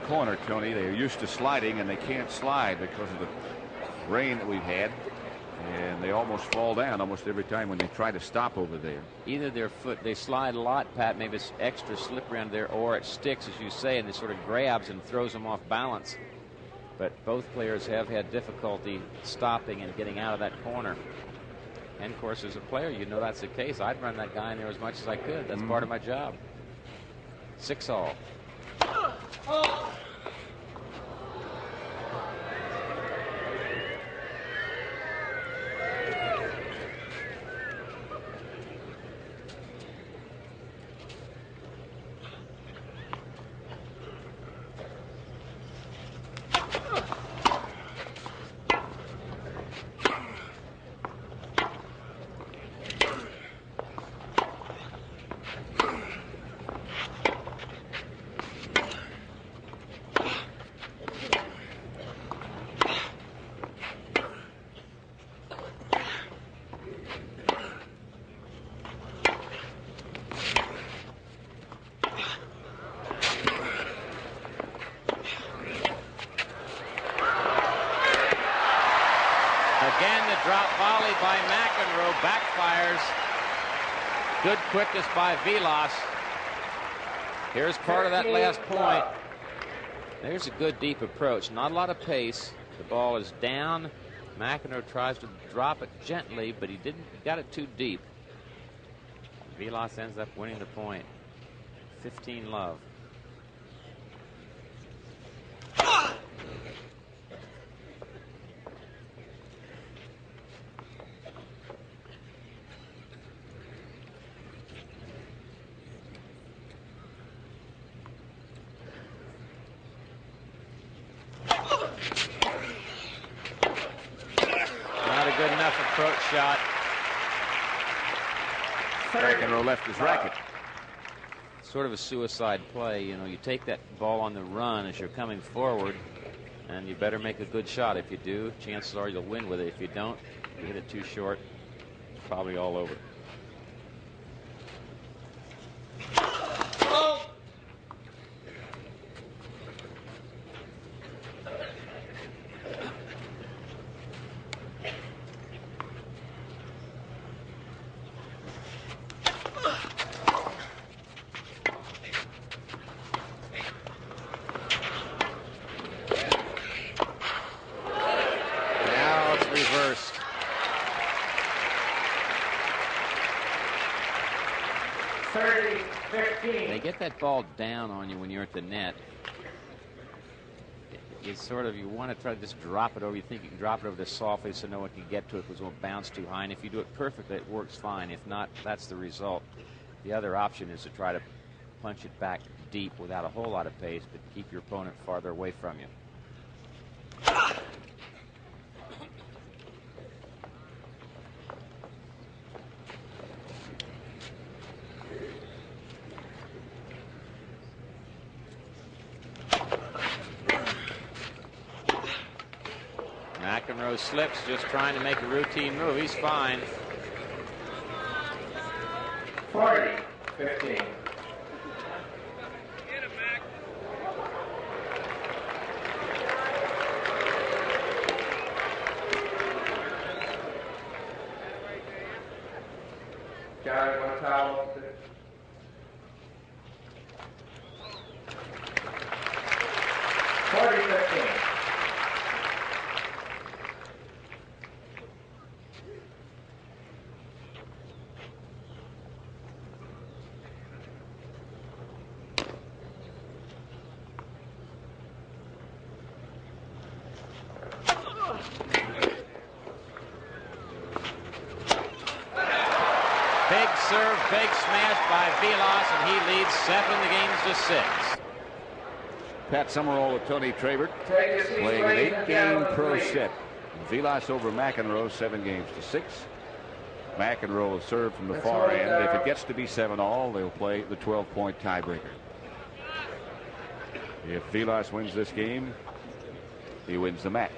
corner, Tony. They're used to sliding, and they can't slide because of the rain that we've had. And they almost fall down almost every time when they try to stop over there. Either their foot, they slide a lot, Pat, maybe it's extra slippery under there, or it sticks, as you say, and it sort of grabs and throws them off balance. But both players have had difficulty stopping and getting out of that corner. And, of course, as a player, you know that's the case. I'd run that guy in there as much as I could. That's part of my job. 6-all. Again, the drop volley by McEnroe backfires. Good quickness by Vilas. Here's part of that last point. There's a good deep approach. Not a lot of pace. The ball is down. McEnroe tries to drop it gently, but he got it too deep. Vilas ends up winning the point. 15-love. Good enough approach shot. McEnroe left his racket. Sort of a suicide play. You know, you take that ball on the run as you're coming forward, and you better make a good shot. If you do, chances are you'll win with it. If you don't, you hit it too short, it's probably all over. They get that ball down on you when you're at the net. It's sort of, you want to try to just drop it over. You think you can drop it over this softly so no one can get to it because it won't bounce too high. And if you do it perfectly, it works fine. If not, that's the result. The other option is to try to punch it back deep without a whole lot of pace, but keep your opponent farther away from you. McEnroe slips, just trying to make a routine move. He's fine. 40-15. Get him, Mac. Gary, one towel. 40-15. Big smash by Vilas, and he leads 7 games to 6. Pat Summerall with Tony Trabert playing an 8-game pro set. Vilas over McEnroe, 7 games to 6. McEnroe will serve from the far end. If it gets to be 7-all, they'll play the 12-point tiebreaker. If Vilas wins this game, he wins the match.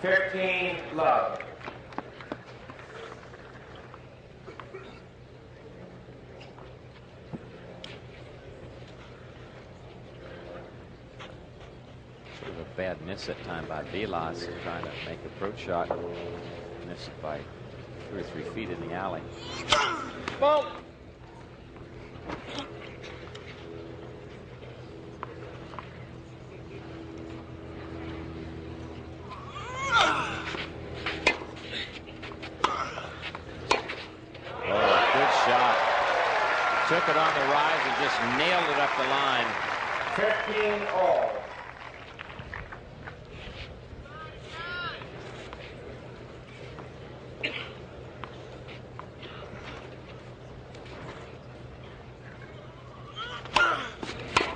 15 love. Sort of a bad miss that time by Vilas, trying to make a approach shot. Missed it by 2 or 3 feet in the alley. Ball. Took it on the rise and just nailed it up the line. 15 all.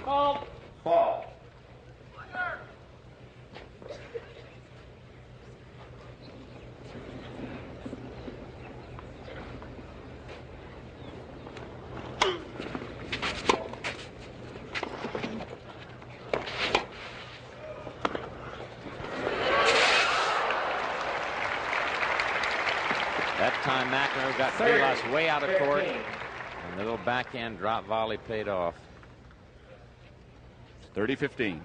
Ball. Ball. That time McEnroe got Vilas way out of court, and the little backhand drop volley paid off. 30-15.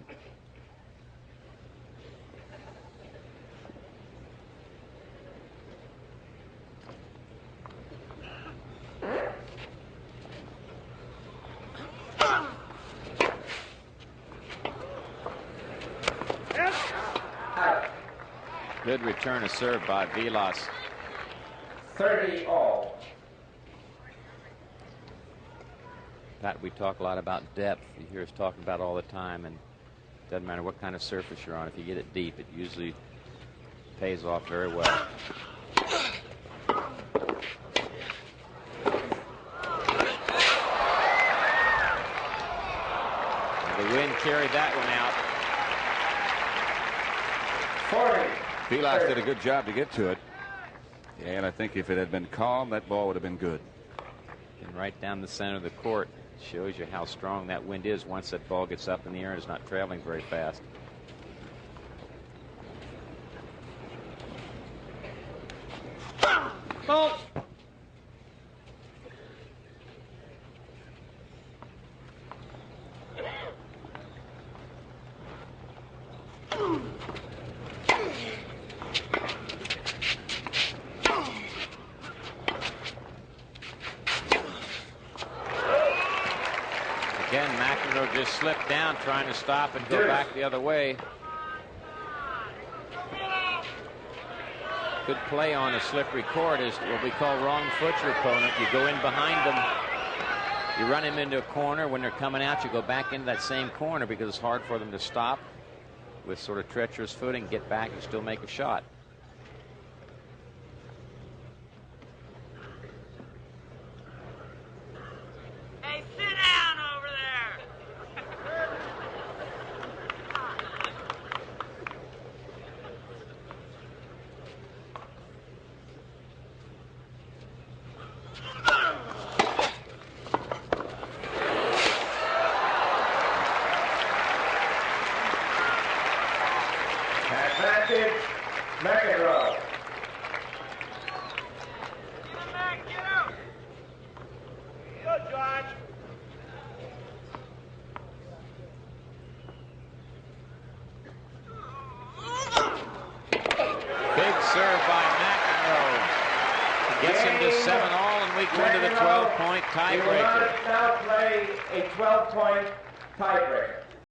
Good return of serve by Vilas. 30 all. Pat, we talk a lot about depth. You hear us talking about it all the time, and it doesn't matter what kind of surface you're on. If you get it deep, it usually pays off very well. The wind carried that one out. 40. Vilas did a good job to get to it. And I think if it had been calm, that ball would have been good. And right down the center of the court. Shows you how strong that wind is once that ball gets up in the air and is not traveling very fast. Ball. Again, McEnroe just slipped down trying to stop and go back the other way. Good play on a slippery court is what we call wrong foot your opponent. You go in behind them. You run him into a corner. When they're coming out, you go back into that same corner because it's hard for them to stop with sort of treacherous footing, get back and still make a shot. Hey, sit down over there. Advantage, McEnroe. Get him back, get him. Go, John. Big serve by McEnroe. Gets him to 7-all, and we go into the 12-point We will tiebreaker. now play a 12-point tiebreaker.